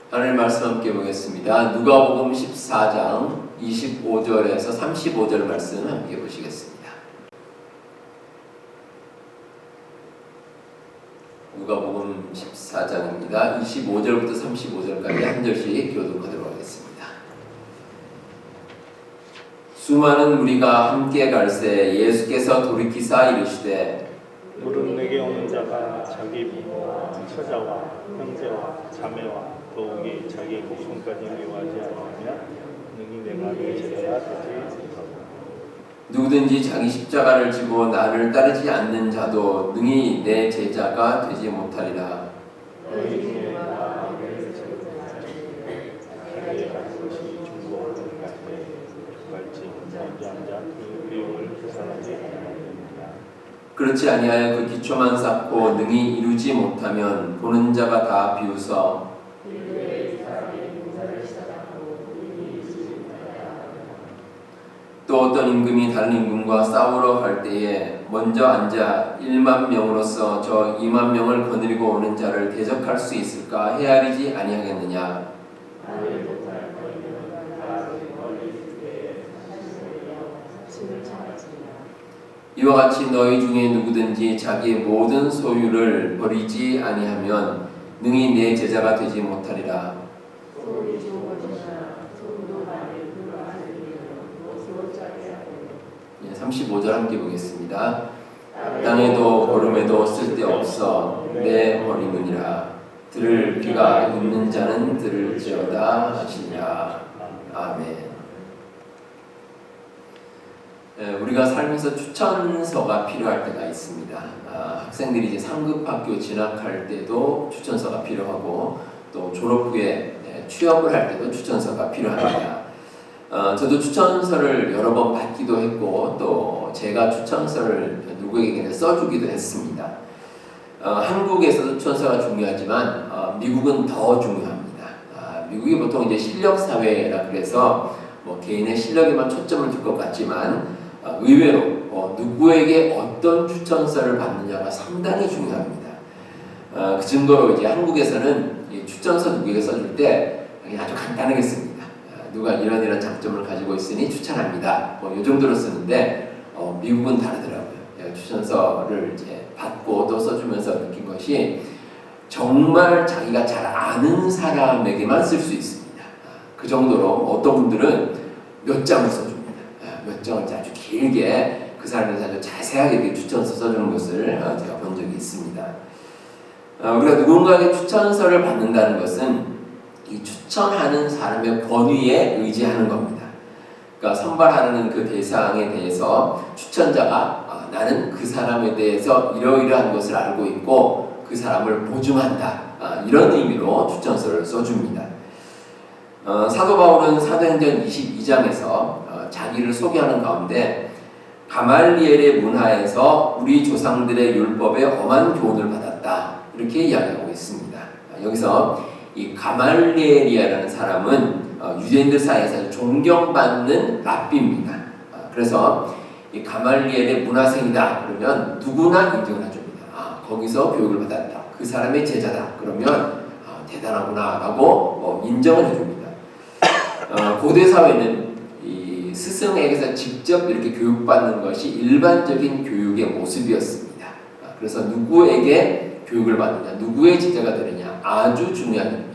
하나님 말씀 함께 보겠습니다. 누가복음 14장 25절에서 35절 말씀 함께 보시겠습니다. 누가복음 14장입니다. 25절부터 35절까지 한 절씩 교독하도록 하겠습니다. 수많은 무리가 함께 갈새 예수께서 돌이키사 이르시되 무릇 내게 오는 자가 자기 부모와 처자와 형제와 자매와 더욱이 자기의 목숨까지 미워하지 않으면 능히 내가 내 제자가 되지 못하고 누구든지 자기 십자가를 지고 나를 따르지 않는 자도 능히 내 제자가 되지 못하리라. 너희 중에 나를 자기의 할 것이 중고를 갈때 갈지 먼저 앉아 그 비용을 계산하지 않으면 그렇지 아니하여 그 기초만 쌓고 능히 이루지 못하면 보는 자가 다 비웃어 또 어떤 임금이 다른 임금과 싸우러 갈 때에 먼저 앉아 1만 명으로서 저 2만 명을 거느리고 오는 자를 대적할 수 있을까 헤아리지 아니하겠느냐. 이와 같이 너희 중에 누구든지 자기의 모든 소유를 버리지 아니하면 능히 내 제자가 되지 못하리라. 35절 함께 보겠습니다. 땅에도 걸음에도 쓸데없어 내 버림이니라. 들을 귀가 있는 자는 들을지어다 하시니라. 아멘. 우리가 살면서 추천서가 필요할 때가 있습니다. 학생들이 이제 상급 학교 진학할 때도 추천서가 필요하고 또 졸업 후에 취업을 할 때도 추천서가 필요합니다. 저도 추천서를 여러 번 받기도 했고 또 제가 추천서를 누구에게 써주기도 했습니다. 한국에서도 추천서가 중요하지만 미국은 더 중요합니다. 미국이 보통 이제 실력 사회라 그래서 뭐 개인의 실력에만 초점을 둘 것 같지만 의외로 누구에게 어떤 추천서를 받느냐가 상당히 중요합니다. 그 증거로 이제 한국에서는 이 추천서 누구에게 써줄 때 아주 간단하게 씁니다. 누가 이런 장점을 가지고 있으니 추천합니다. 이 정도로 쓰는데 미국은 다르더라고요. 추천서를 이제 받고 또 써주면서 느낀 것이 정말 자기가 잘 아는 사람에게만 쓸 수 있습니다. 그 정도로 어떤 분들은 몇 장을 써줍니다. 몇 장을 아주 길게 그 사람에 대해서 아주 자세하게 추천서 써주는 것을 제가 본 적이 있습니다. 우리가 누군가에게 추천서를 받는다는 것은 이 추천하는 사람의 권위에 의지하는 겁니다. 그러니까 선발하는 그 대상에 대해서 추천자가 나는 그 사람에 대해서 이러이러한 것을 알고 있고 그 사람을 보증한다. 이런 의미로 추천서를 써줍니다. 사도 바울은 사도행전 22장에서 자기를 소개하는 가운데 가말리엘의 문화에서 우리 조상들의 율법에 엄한 교훈을 받았다. 이렇게 이야기하고 있습니다. 여기서 이 가말리엘이라는 사람은 유대인들 사이에서 존경받는 랍비입니다. 그래서 이 가말리엘의 문화생이다 그러면 누구나 인정을 해줍니다. 거기서 교육을 받았다. 그 사람의 제자다. 그러면 대단하구나 라고 인정을 해줍니다. 고대 사회는 이 스승에게서 직접 이렇게 교육받는 것이 일반적인 교육의 모습이었습니다. 그래서 누구에게 교육을 받느냐, 누구의 제자가 되느냐 아주 중요한 일입니다.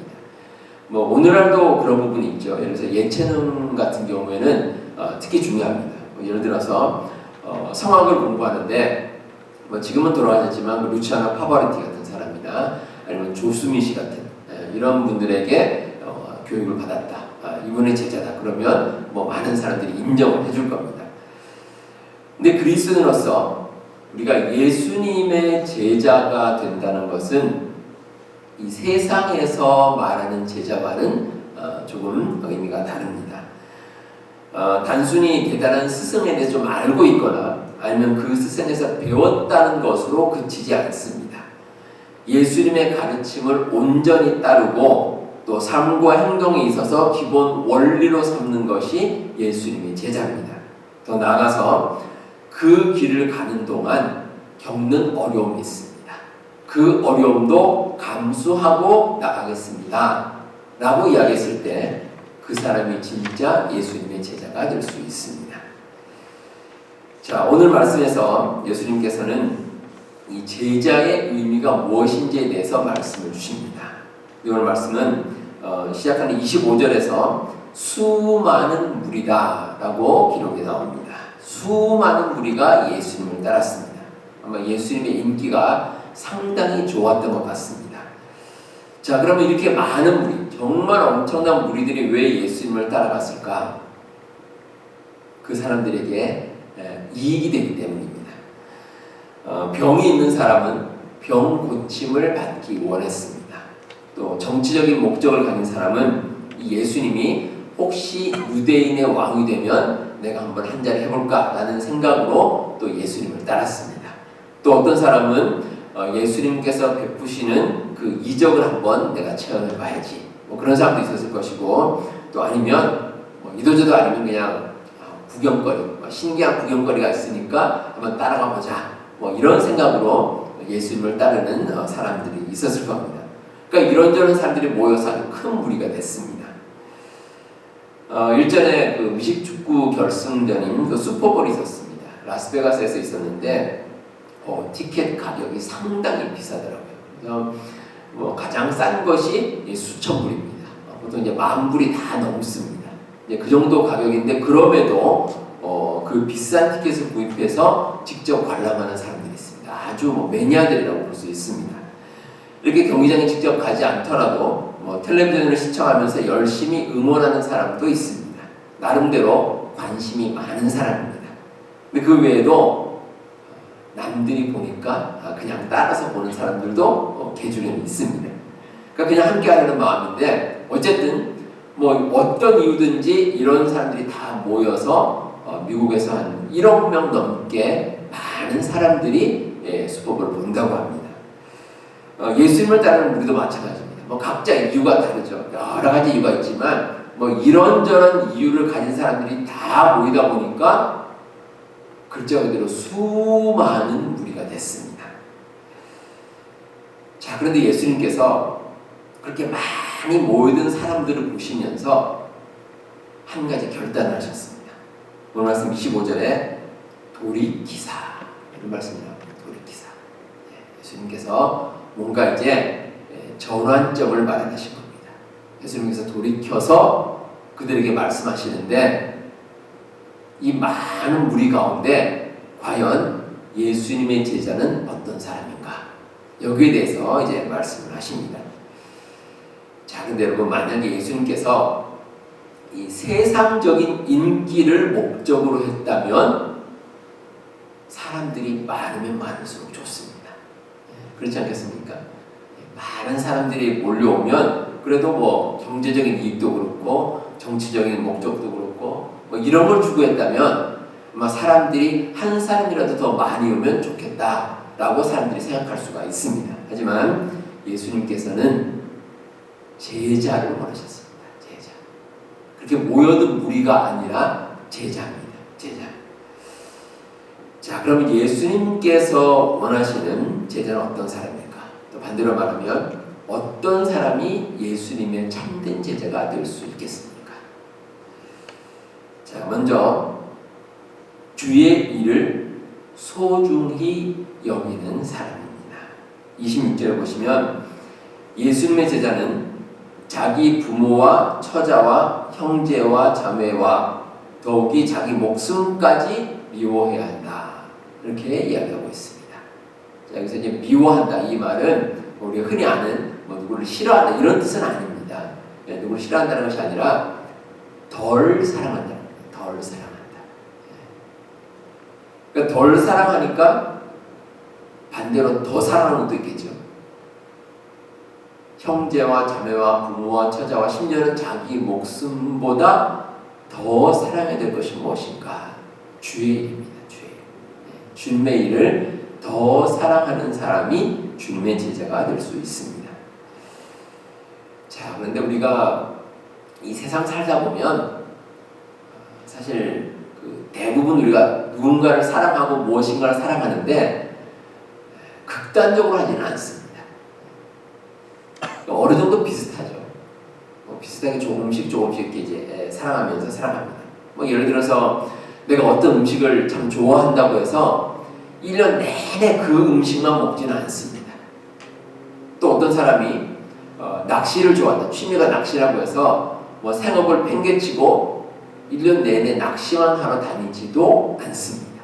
뭐 오늘날도 그런 부분이 있죠. 예를 들어서 예체능 같은 경우에는 특히 중요합니다. 예를 들어서 성악을 공부하는데 뭐 지금은 돌아가셨지만 루치아노 파바로티 같은 사람이나 아니면 조수미 씨 같은 이런 분들에게 교육을 받았다. 이분의 제자다. 그러면 뭐 많은 사람들이 인정을 해줄 겁니다. 근데 그리스도인으로서 우리가 예수님의 제자가 된다는 것은 이 세상에서 말하는 제자와는 조금 의미가 다릅니다. 단순히 대단한 스승에 대해서 좀 알고 있거나 아니면 그 스승에서 배웠다는 것으로 그치지 않습니다. 예수님의 가르침을 온전히 따르고 또 삶과 행동에 있어서 기본 원리로 삼는 것이 예수님의 제자입니다. 더 나아가서 그 길을 가는 동안 겪는 어려움이 있습니다. 그 어려움도 감수하고 나가겠습니다. 라고 이야기했을 때 그 사람이 진짜 예수님의 제자가 될 수 있습니다. 자, 오늘 말씀에서 예수님께서는 이 제자의 의미가 무엇인지에 대해서 말씀을 주십니다. 오늘 말씀은 시작하는 25절에서 수많은 무리다 라고 기록이 나옵니다. 수많은 무리가 예수님을 따랐습니다. 아마 예수님의 인기가 상당히 좋았던 것 같습니다. 자, 그러면 이렇게 많은 무리, 정말 엄청난 무리들이 왜 예수님을 따라갔을까? 그 사람들에게 이익이 되기 때문입니다. 병이 있는 사람은 병 고침을 받기 원했습니다. 또 정치적인 목적을 가진 사람은 이 예수님이 혹시 유대인의 왕이 되면 내가 한번 한 자리 해볼까 라는 생각으로 또 예수님을 따랐습니다. 또 어떤 사람은 예수님께서 베푸시는 그 이적을 한번 내가 체험해봐야지, 뭐 그런 사람도 있었을 것이고, 또 아니면 이도저도 아니면 그냥 구경거리, 신기한 구경거리가 있으니까 한번 따라가 보자, 뭐 이런 생각으로 예수님을 따르는 사람들이 있었을 겁니다. 그러니까 이런저런 사람들이 모여서 아주 큰 무리가 됐습니다. 일전에 그 미식축구 결승전인 그 슈퍼볼이 있었습니다. 라스베가스에서 있었는데 티켓 가격이 상당히 비싸더라고요. 그래서 뭐 가장 싼 것이 수천 불입니다. 보통 이제 만 불이 다 넘습니다. 이제 그 정도 가격인데 그럼에도 그 비싼 티켓을 구입해서 직접 관람하는 사람들이 있습니다. 아주 뭐 매니아들이라고 볼 수 있습니다. 이렇게 경기장에 직접 가지 않더라도 텔레비전을 시청하면서 열심히 응원하는 사람도 있습니다. 나름대로 관심이 많은 사람입니다. 근데 그 외에도 남들이 보니까 그냥 따라서 보는 사람들도 개중에 있습니다. 그러니까 그냥 함께 하려는 마음인데, 어쨌든 뭐 어떤 이유든지 이런 사람들이 다 모여서 미국에서 한 1억 명 넘게 많은 사람들이 슈퍼볼을 본다고 합니다. 예수님을 따르는 우리도 마찬가지입니다. 뭐 각자 이유가 다르죠. 여러 가지 이유가 있지만 뭐 이런저런 이유를 가진 사람들이 다 모이다 보니까 글자 그대로 수많은 무리가 됐습니다. 자, 그런데 예수님께서 그렇게 많이 모이던 사람들을 보시면서 한 가지 결단을 하셨습니다. 오늘 말씀 25절에 돌이키사 이런 말씀을 합니다. 돌이키사. 예수님께서 뭔가 이제 전환점을 마련하신 겁니다. 예수님께서 돌이켜서 그들에게 말씀하시는데, 이 많은 무리 가운데 과연 예수님의 제자는 어떤 사람인가? 여기에 대해서 이제 말씀을 하십니다. 자, 근데 여러분, 만약에 예수님께서 이 세상적인 인기를 목적으로 했다면 사람들이 많으면 많을수록 좋습니다. 그렇지 않겠습니까? 많은 사람들이 몰려오면 그래도 뭐 경제적인 이익도 그렇고 정치적인 목적도 그렇고 뭐 이런 걸 추구했다면 아마 사람들이 한 사람이라도 더 많이 오면 좋겠다라고 사람들이 생각할 수가 있습니다. 하지만 예수님께서는 제자를 원하셨습니다. 제자. 그렇게 모여든 무리가 아니라 제자입니다. 제자. 자, 그러면 예수님께서 원하시는 제자는 어떤 사람일까? 또 반대로 말하면 어떤 사람이 예수님의 참된 제자가 될 수 있겠습니까? 자, 먼저 주의 일을 소중히 여기는 사람입니다. 26절에 보시면 예수님의 제자는 자기 부모와 처자와 형제와 자매와 더욱이 자기 목숨까지 미워해야 한다. 이렇게 이야기하고 있습니다. 자, 여기서 이제 미워한다, 이 말은 우리가 흔히 아는 누구를 싫어한다 이런 뜻은 아닙니다. 누구를 싫어한다는 것이 아니라 덜 사랑한다. 덜 사랑한다. 그러니까 덜 사랑하니까 반대로 더 사랑하는 것도 있겠죠. 형제와 자매와 부모와 처자와 심지어는 자기 목숨보다 더 사랑해야 될 것이 무엇인가? 주의 일입니다. 주의 일. 주님의 일을 더 사랑하는 사람이 주님의 제자가 될 수 있습니다. 자, 그런데 우리가 이 세상 살다 보면 사실 대부분 우리가 누군가를 사랑하고 무엇인가를 사랑하는데 극단적으로 하지는 않습니다. 어느 정도 비슷하죠. 세상에 조금씩 이렇게 이제 사랑하면서 살아갑니다. 뭐 예를 들어서 내가 어떤 음식을 참 좋아한다고 해서 1년 내내 그 음식만 먹지는 않습니다. 또 어떤 사람이 낚시를 좋아한다. 취미가 낚시라고 해서 뭐 생업을 팽개치고 1년 내내 낚시만 하러 다니지도 않습니다.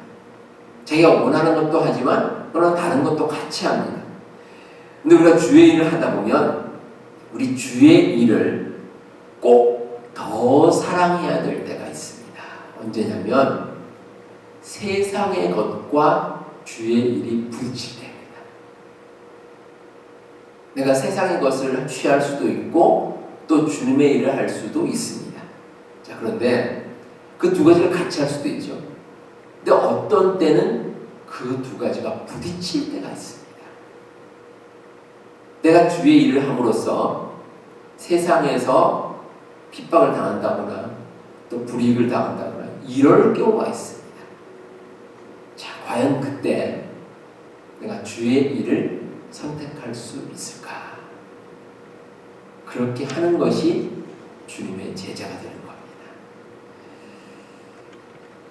자기가 원하는 것도 하지만 또는 다른 것도 같이 합니다. 근데 우리가 주의 일을 하다 보면 우리 주의 일을 꼭 더 사랑해야 될 때가 있습니다. 언제냐면 세상의 것과 주의 일이 부딪힐 때입니다. 내가 세상의 것을 취할 수도 있고 또 주님의 일을 할 수도 있습니다. 자, 그런데 그 두 가지를 같이 할 수도 있죠. 근데 어떤 때는 그 두 가지가 부딪힐 때가 있습니다. 내가 주의 일을 함으로써 세상에서 핍박을 당한다거나 또 불이익을 당한다거나 이럴 경우가 있습니다. 자, 과연 그때 내가 주의 일을 선택할 수 있을까? 그렇게 하는 것이 주님의 제자가 되는 겁니다.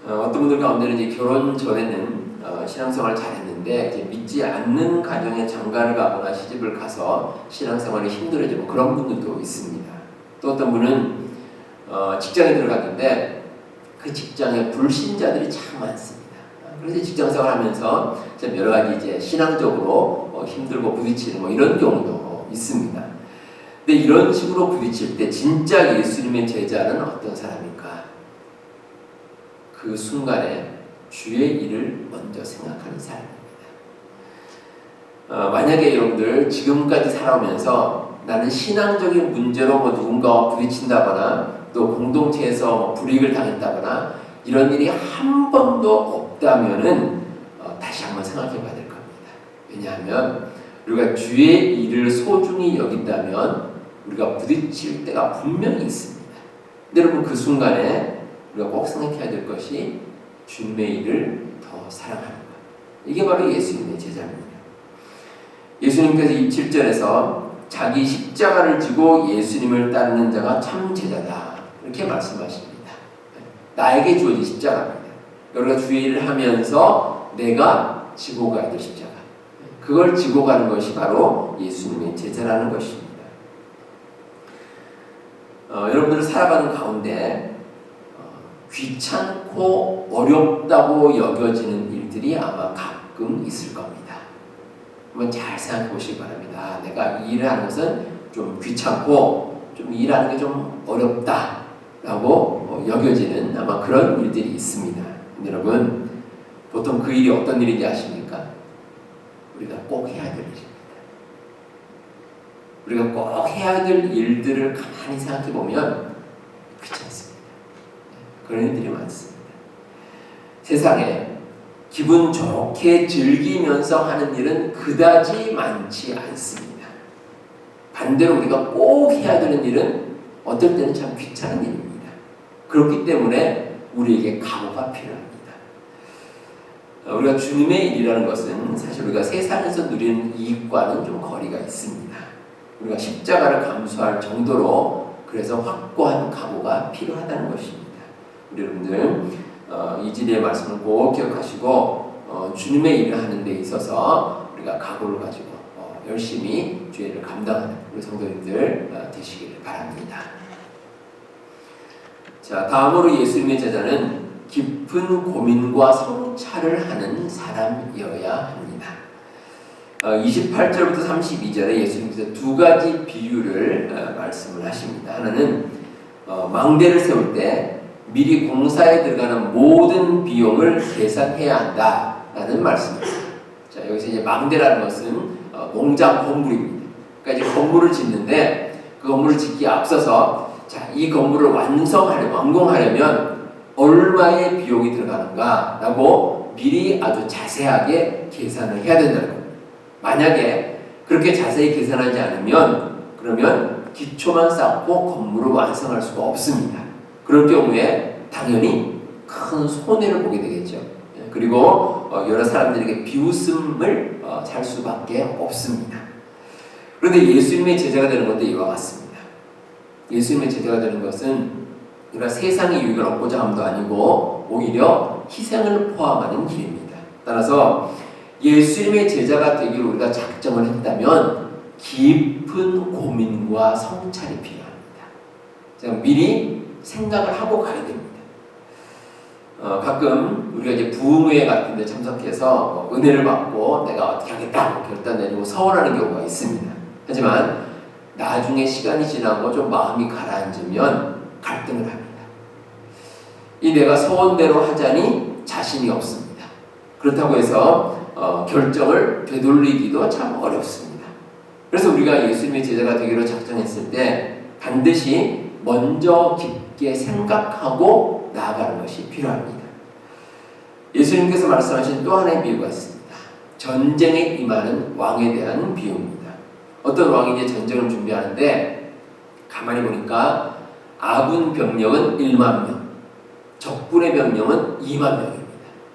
어떤 분들 가운데는 이제 결혼 전에는 신앙생활을 잘했는데 이제 믿지 않는 가정에 장가를 가거나 시집을 가서 신앙생활이 힘들어지고 그런 분들도 있습니다. 또 어떤 분은 직장에 들어갔는데 그 직장에 불신자들이 참 많습니다. 그래서 직장생활하면서 여러 가지 이제 신앙적으로 힘들고 부딪히는 뭐 이런 경우도 있습니다. 근데 이런 식으로 부딪힐 때 진짜 예수님의 제자는 어떤 사람일까? 그 순간에 주의 일을 먼저 생각하는 사람입니다. 만약에 여러분들 지금까지 살아오면서 나는 신앙적인 문제로 뭐 누군가와 부딪힌다거나 또 공동체에서 뭐 불이익을 당했다거나 이런 일이 한 번도 없다면은 다시 한번 생각해 봐야 될 겁니다. 왜냐하면 우리가 주의 일을 소중히 여긴다면 우리가 부딪힐 때가 분명히 있습니다. 근데 여러분 그 순간에 우리가 꼭 생각해야 될 것이 주님의 일을 더 사랑하는 것. 이게 바로 예수님의 제자입니다. 예수님께서 27절에서 자기 십자가를 지고 예수님을 따르는 자가 참 제자다 이렇게 말씀하십니다. 나에게 주어진 십자가입니다. 우리가 주의 일을 하면서 내가 지고 가야 될 십자가, 그걸 지고 가는 것이 바로 예수님의 제자라는 것입니다. 여러분들 살아가는 가운데 귀찮고 어렵다고 여겨지는 일들이 아마 가끔 있을 겁니다. 한번 잘 생각해 보시기 바랍니다. 내가 이 일을 하는 것은 좀 귀찮고 좀 일하는 게 좀 어렵다라고 여겨지는 아마 그런 일들이 있습니다. 근데 여러분 보통 그 일이 어떤 일인지 아십니까? 우리가 꼭 해야 될 일입니다. 우리가 꼭 해야 될 일들을 가만히 생각해 보면 귀찮습니다. 그런 일들이 많습니다. 세상에 기분 좋게 즐기면서 하는 일은 그다지 많지 않습니다. 반대로 우리가 꼭 해야 되는 일은 어떨 때는 참 귀찮은 일입니다. 그렇기 때문에 우리에게 각오가 필요합니다. 우리가 주님의 일이라는 것은 사실 우리가 세상에서 누리는 이익과는 좀 거리가 있습니다. 우리가 십자가를 감수할 정도로 그래서 확고한 각오가 필요하다는 것입니다. 우리 여러분들 이 진리의 말씀을 꼭 기억하시고 주님의 일을 하는 데 있어서 우리가 각오를 가지고 열심히 주의 일을 감당하는 우리 성도님들 되시기를 바랍니다. 자, 다음으로 예수님의 제자는 깊은 고민과 성찰을 하는 사람이어야 합니다. 28절부터 32절에 예수님께서 두 가지 비유를 말씀을 하십니다. 하나는 망대를 세울 때 미리 공사에 들어가는 모든 비용을 계산해야 한다라는 말씀입니다. 자, 여기서 이제 망대라는 것은 농장 건물입니다. 그러니까 이제 건물을 짓는데 그 건물을 짓기에 앞서서 자, 이 건물을 완공하려면 얼마의 비용이 들어가는가라고 미리 아주 자세하게 계산을 해야 된다는 겁니다. 만약에 그렇게 자세히 계산하지 않으면 그러면 기초만 쌓고 건물을 완성할 수가 없습니다. 그럴 경우에 당연히 큰 손해를 보게 되겠죠. 그리고 여러 사람들에게 비웃음을 살 수밖에 없습니다. 그런데 예수님의 제자가 되는 것도 이와 같습니다. 예수님의 제자가 되는 것은 우리가 세상의 유익을 얻고자 함도 아니고 오히려 희생을 포함하는 길입니다. 따라서 예수님의 제자가 되기를 우리가 작정을 했다면 깊은 고민과 성찰이 필요합니다. 제가 미리 생각을 하고 가야 됩니다. 가끔 우리가 이제 부흥회 같은 데 참석해서 은혜를 받고 내가 어떻게 하겠다 결단 내리고 서원하는 경우가 있습니다. 하지만 나중에 시간이 지나고 좀 마음이 가라앉으면 갈등을 합니다. 이 내가 서원대로 하자니 자신이 없습니다. 그렇다고 해서 결정을 되돌리기도 참 어렵습니다. 그래서 우리가 예수님의 제자가 되기로 작정했을 때 반드시 먼저 깊게 생각하고 나아가는 것이 필요합니다. 예수님께서 말씀하신 또 하나의 비유가 있습니다. 전쟁에 임하는 왕에 대한 비유입니다. 어떤 왕이 이제 전쟁을 준비하는데 가만히 보니까 아군 병력은 1만 명, 적군의 병력은 2만 명입니다.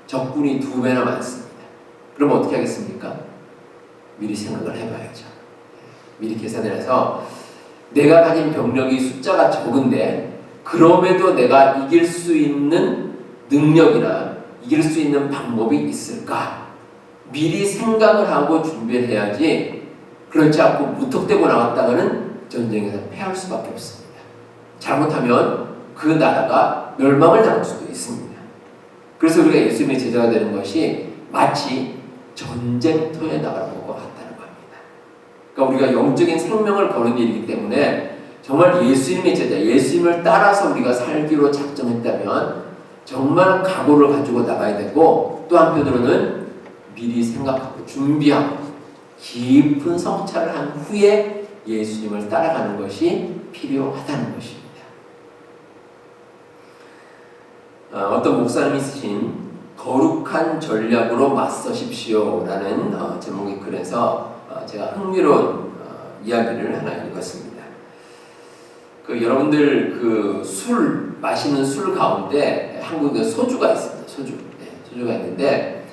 적군이 2배나 많습니다. 그럼 어떻게 하겠습니까? 미리 생각을 해봐야죠. 미리 계산을 해서 내가 가진 병력이 숫자가 적은데 그럼에도 내가 이길 수 있는 능력이나 이길 수 있는 방법이 있을까? 미리 생각을 하고 준비를 해야지 그렇지 않고 무턱대고 나갔다가는 전쟁에서 패할 수밖에 없습니다. 잘못하면 그 나라가 멸망을 당할 수도 있습니다. 그래서 우리가 예수님의 제자가 되는 것이 마치 전쟁터에 나가는 것과 같다는 겁니다. 그러니까 우리가 영적인 생명을 거는 일이기 때문에 정말 예수님의 제자, 예수님을 따라서 우리가 살기로 작정했다면 정말 각오를 가지고 나가야 되고 또 한편으로는 미리 생각하고 준비하고 깊은 성찰을 한 후에 예수님을 따라가는 것이 필요하다는 것입니다. 어떤 목사님이 쓰신 거룩한 전략으로 맞서십시오 라는 제목의 글에서 제가 흥미로운 이야기를 하나 읽었습니다. 여러분들 마시는 술 가운데 한국에 소주가 있습니다. 소주가 있는데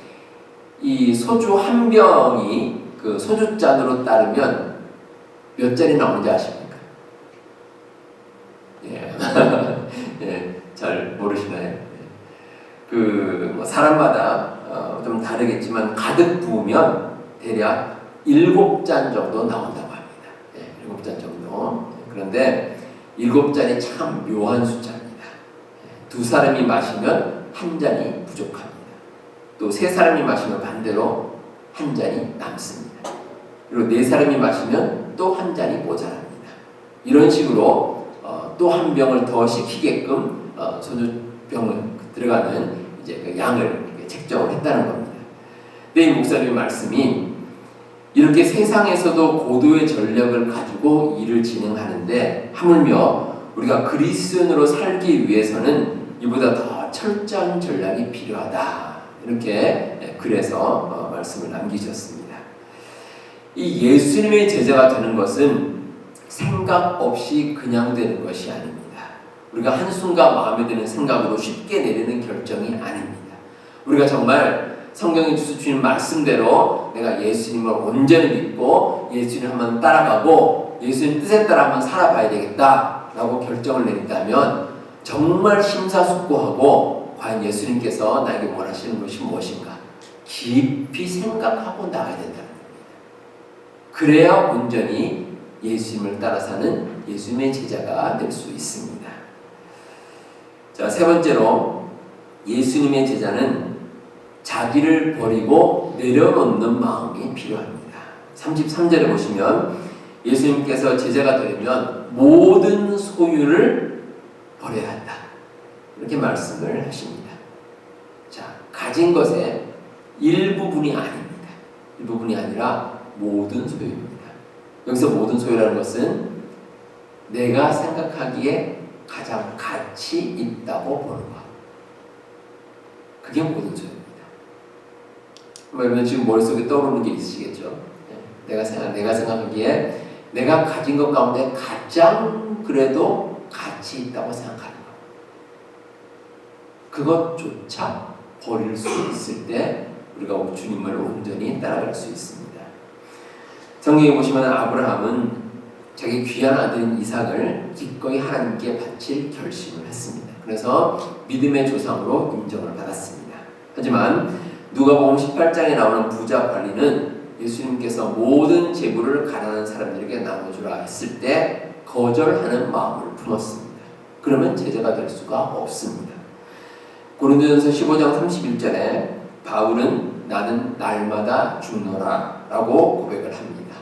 이 소주 한 병이 그 소주잔으로 따르면 몇 잔이 나오는지 아십니까? 예. 예, 잘 모르시나요? 사람마다 좀 다르겠지만 가득 부으면 대략 7잔 정도 나온다고 합니다. 예, 7잔 정도. 그런데 7잔이 참 묘한 숫자입니다. 2사람이 마시면 1잔이 부족합니다. 또 3사람이 마시면 반대로 1잔이 남습니다. 그리고 4사람이 마시면 또 1잔이 모자랍니다. 이런 식으로 또 한 병을 더 시키게끔 소주병을 들어가는 이제 그 양을 책정을 했다는 겁니다. 근데 이 목사님의 말씀이 이렇게 세상에서도 고도의 전략을 가지고 일을 진행하는데 하물며 우리가 그리스도인으로 살기 위해서는 이보다 더 철저한 전략이 필요하다. 이렇게 글에서 말씀을 남기셨습니다. 이 예수님의 제자가 되는 것은 생각 없이 그냥 되는 것이 아닙니다. 우리가 한순간 마음에 드는 생각으로 쉽게 내리는 결정이 아닙니다. 우리가 정말 성경에 주신 말씀대로 내가 예수님을 온전히 믿고 예수님 한번 따라가고 예수님 뜻에 따라 한번 살아봐야 되겠다라고 결정을 내린다면 정말 심사숙고하고 과연 예수님께서 나에게 원하시는 것이 무엇인가 깊이 생각하고 나가야 된다는 겁니다. 그래야 온전히 예수님을 따라 사는 예수님의 제자가 될 수 있습니다. 자, 세 번째로 예수님의 제자는 자기를 버리고 내려놓는 마음이 필요합니다. 33절에 보시면 예수님께서 제자가 되려면 모든 소유를 버려야 한다. 이렇게 말씀을 하십니다. 자, 가진 것의 일부분이 아닙니다. 일부분이 아니라 모든 소유입니다. 여기서 모든 소유라는 것은 내가 생각하기에 가장 가치 있다고 보는 것. 그게 모든 소유입니다. 여러분 지금 머릿속에 떠오르는 게 있으시겠죠? 내가 생각하기에 내가 가진 것 가운데 가장 그래도 가치 있다고 생각하는 것. 그것조차 버릴 수 있을 때 우리가 주님을 온전히 따라갈 수 있습니다. 성경에 보시면 아브라함은 자기 귀한 아들인 이삭을 기꺼이 하나님께 바칠 결심을 했습니다. 그래서 믿음의 조상으로 인정을 받았습니다. 하지만 누가복음 18장에 나오는 부자 관리는 예수님께서 모든 재물을 가난한 사람들에게 나눠주라 했을 때 거절하는 마음을 품었습니다. 그러면 제자가 될 수가 없습니다. 고린도전서 15장 31절에 바울은 나는 날마다 죽노라 라고 고백을 합니다.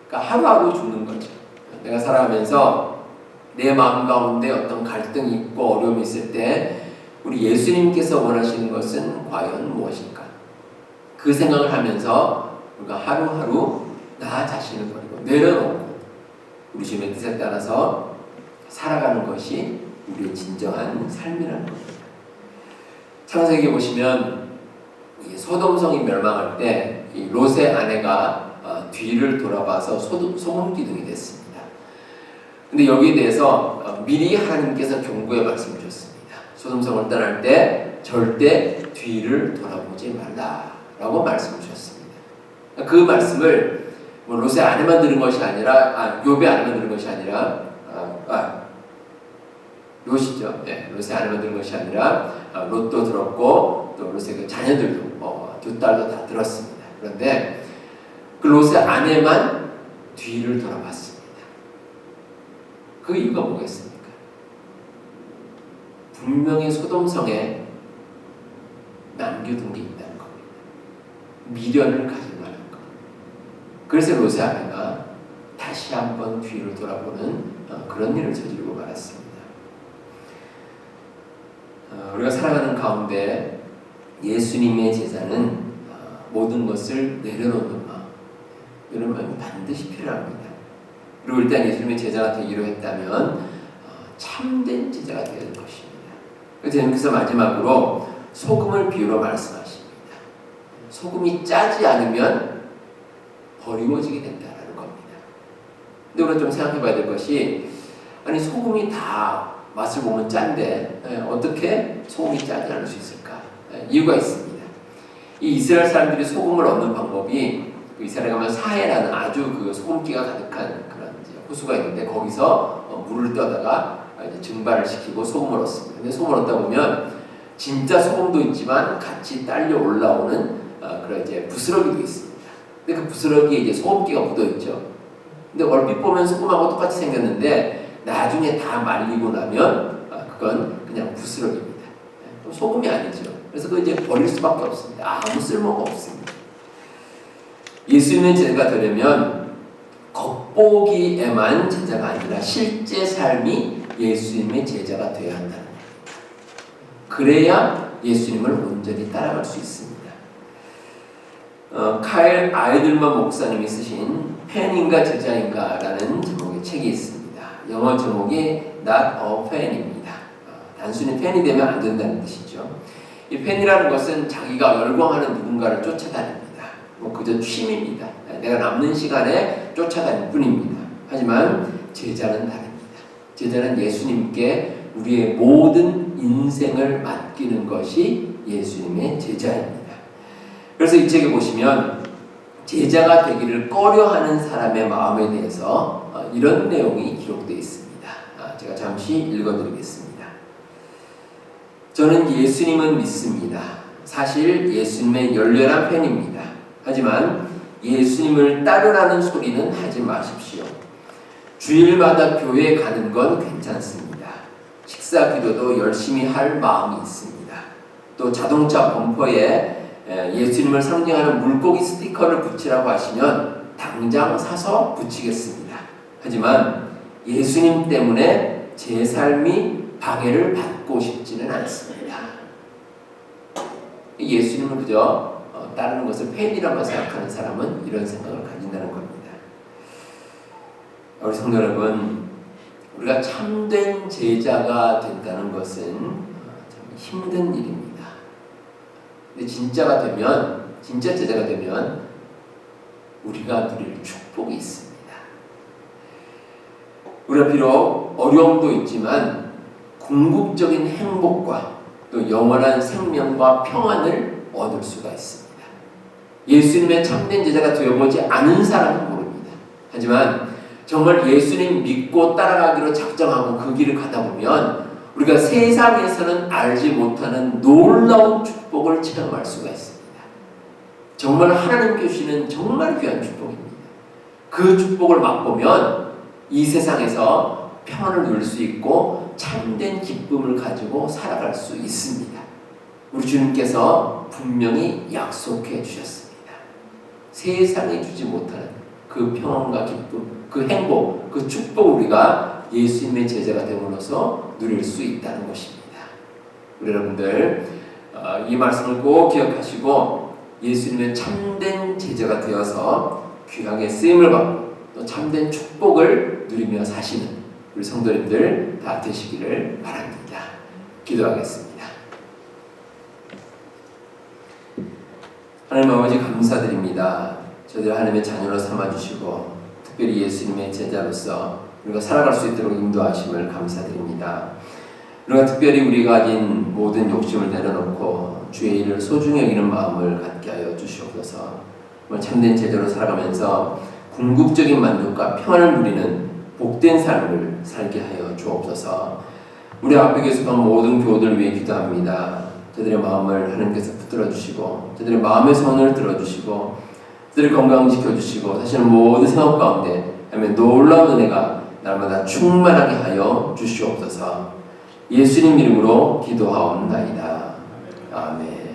그러니까 하루하루 죽는 거죠. 내가 살아가면서 내 마음 가운데 어떤 갈등이 있고 어려움이 있을 때 우리 예수님께서 원하시는 것은 과연 무엇일까? 그 생각을 하면서 우리가 하루하루 나 자신을 버리고 내려놓고 우리 주님의 뜻에 따라서 살아가는 것이 우리의 진정한 삶이라는 겁니다. 창세기에 보시면 이 소돔성이 멸망할 때 이 롯의 아내가 뒤를 돌아봐서 소금기둥이 됐습니다. 근데 여기에 대해서 미리 하나님께서 경고의 말씀을 주셨습니다. 소돔성을 떠날 때 절대 뒤를 돌아보지 말라라고 말씀을 주셨습니다. 그 말씀을 뭐 롯의 아내만 들은 것이 아니라 욥의 아내만 들은 것이 아니라 롯이죠. 네, 롯의 아내만 들은 것이 아니라 롯도 들었고 또 롯의 그 자녀들도 두 딸도 다 들었습니다. 그런데 그 롯의 아내만 뒤를 돌아봤습니다. 그 이유가 뭐겠습니까? 분명히 소돔성에 남겨둔 게 있다는 겁니다. 미련을 가질만한 것. 그래서 롯의 아내가 다시 한번 뒤를 돌아보는 그런 일을 저지르고 말았습니다. 우리가 살아가는 가운데 예수님의 제자는 모든 것을 내려놓는 마음, 이런 마음이 반드시 필요합니다. 그리고 일단 예수님의 제자가 되기로 했다면 참된 제자가 되는 것입니다. 그래서 마지막으로 소금을 비유로 말씀하십니다. 소금이 짜지 않으면 버리워지게 된다는 겁니다. 근데 우리가 좀 생각해 봐야 될 것이, 아니 소금이 다 맛을 보면 짠데 어떻게 소금이 짜지 않을 수 있을까? 이유가 있습니다. 이 이스라엘 사람들이 소금을 얻는 방법이 이스라엘에 가면 사해라는 아주 그 소금기가 가득한 그런 이제 호수가 있는데 거기서 물을 떠다가 이제 증발을 시키고 소금을 얻습니다. 근데 소금을 얻다 보면 진짜 소금도 있지만 같이 딸려 올라오는 그런 이제 부스러기도 있습니다. 근데 그 부스러기에 이제 소금기가 묻어 있죠. 근데 얼핏 보면 소금하고 똑같이 생겼는데 나중에 다 말리고 나면 그건 그냥 부스러기입니다. 소금이 아니죠. 그래서 그거 이제 버릴 수밖에 없습니다. 아무 쓸모가 없습니다. 예수님의 제자가 되려면 겉보기에만 제자가 아니라 실제 삶이 예수님의 제자가 되어야 한다는 겁니다. 그래야 예수님을 온전히 따라갈 수 있습니다. 카일 아이들만 목사님이 쓰신 팬인가 제자인가 라는 제목의 책이 있습니다. 영어 제목이 Not a Fan입니다. 단순히 팬이 되면 안 된다는 뜻이죠. 이 팬이라는 것은 자기가 열광하는 누군가를 쫓아다닙니다. 뭐 그저 취미입니다. 내가 남는 시간에 쫓아다닐 뿐입니다. 하지만 제자는 다릅니다. 제자는 예수님께 우리의 모든 인생을 맡기는 것이 예수님의 제자입니다. 그래서 이 책에 보시면 제자가 되기를 꺼려하는 사람의 마음에 대해서 이런 내용이 기록되어 있습니다. 제가 잠시 읽어드리겠습니다. 저는 예수님은 믿습니다. 사실 예수님의 열렬한 팬입니다. 하지만 예수님을 따르라는 소리는 하지 마십시오. 주일마다 교회에 가는 건 괜찮습니다. 식사 기도도 열심히 할 마음이 있습니다. 또 자동차 범퍼에 예수님을 상징하는 물고기 스티커를 붙이라고 하시면 당장 사서 붙이겠습니다. 하지만 예수님 때문에 제 삶이 방해를 받고 싶지는 않습니다. 예수님을 그저 따르는 것을 팬이라고 생각하는 사람은 이런 생각을 가진다는 겁니다. 우리 성도 여러분, 우리가 참된 제자가 된다는 것은 참 힘든 일입니다. 근데 진짜 제자가 되면 우리가 누릴 축복이 있습니다. 우리가 비록 어려움도 있지만 궁극적인 행복과 또 영원한 생명과 평안을 얻을 수가 있습니다. 예수님의 참된 제자가 되어보지 않은 사람은 모릅니다. 하지만 정말 예수님 믿고 따라가기로 작정하고 그 길을 가다 보면 우리가 세상에서는 알지 못하는 놀라운 축복을 체험할 수가 있습니다. 정말 하나님 주시는 정말 귀한 축복입니다. 그 축복을 맛보면 이 세상에서 평안을 누릴 수 있고 참된 기쁨을 가지고 살아갈 수 있습니다. 우리 주님께서 분명히 약속해 주셨습니다. 세상에 주지 못하는 그 평안과 기쁨, 그 행복, 그 축복을 우리가 예수님의 제자가 됨으로써 누릴 수 있다는 것입니다. 우리 여러분들 이 말씀을 꼭 기억하시고 예수님의 참된 제자가 되어서 귀하게 쓰임을 받고 또 참된 축복을 누리며 사시는 우리 성도님들 다 되시기를 바랍니다. 기도하겠습니다. 하나님 아버지 감사드립니다. 저희들 하나님의 자녀로 삼아주시고 특별히 예수님의 제자로서 우리가 살아갈 수 있도록 인도하심을 감사드립니다. 우리가 특별히 우리가 가진 모든 욕심을 내려놓고 주의 일을 소중히 여기는 마음을 갖게 하여 주시옵소서. 참된 제자로 살아가면서 궁극적인 만족과 평안을 누리는 복된 삶을 살게 하여 주옵소서. 우리 앞에 계속한 모든 교우들 위해 기도합니다. 저들의 마음을 하나님께서 붙들어 주시고 저들의 마음의 손을 들어주시고 저들의 건강 지켜주시고 사실은 모든 생활 가운데 하면 놀라운 은혜가 날마다 충만하게 하여 주시옵소서. 예수님 이름으로 기도하옵나이다. 아멘.